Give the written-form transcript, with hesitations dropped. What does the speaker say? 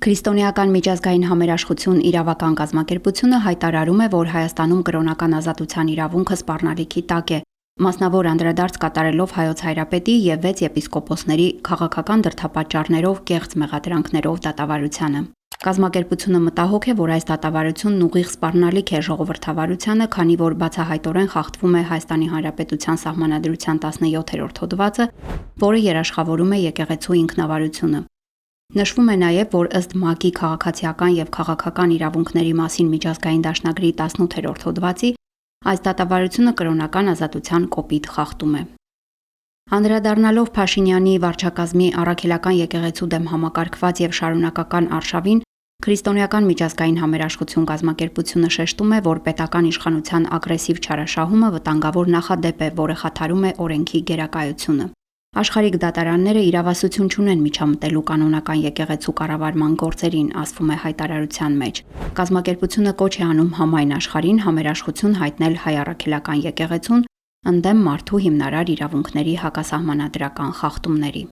Քրիստոնեական միջազգային համերաշխություն իրավական կազմակերպությունը հայտարարում է, որ Հայաստանում կրոնական ազատության իրավունքը սպառնալիքի տակ է, մասնավոր անդրադարձ կատարելով Հայոց Հայրապետի և 6 եպիսկոպոսների քաղաքական դրդապատճառներով կեղծ մեղադրանքներով դատավարությանը։ Կազմակերպությունը մտահոգ է, որ այս դատավարությունն ուղիղ սպառնալիք է ժողովրդավարությանը, քանի որ բացահայտորեն խախտվում է Հայաստանի Հանրապետության Սահմանադրության 17-րդ հոդվածը, որը երաշխավորում է եկեղեցու ինքնավարությունը։ Նշվում է նաև, որ ըստ ՄԱԿ-ի քաղաքացիական և քաղաքական իրավունքների մասին միջազգային դաշնագրի 18-րդ հոդվածի, այս դատավարությունը կրոնական ազատության կոպիտ խախտում է։ Անդրադառնալով Փաշինյանի վարչակազմի առաքելական եկեղեցու դեմ համակարգված և շարունակական արշավին, Քրիստոնեական միջազգային համերաշխություն կազմակերպությունը շեշտում է, որ պետական իշխանության ագրեսիվ չարաշահումը վտանգավոր նախադեպ է, որը խաթարում է օրենքի գերակայությունը։ Աշխարհիկ դատարանները իրավասություն չունեն միջամտելու կանոնական եկեղեցու կառավարման գործերին, ասվում է հայտարարության մեջ։ Կազմակերպությունը կոչ է անում համայն աշխարհին համերաշխություն հայտնել հայ առաքելական եկեղեցուն ընդդեմ մարդու հիմնարար իրավունքների հակասահմանադրական խախտումների։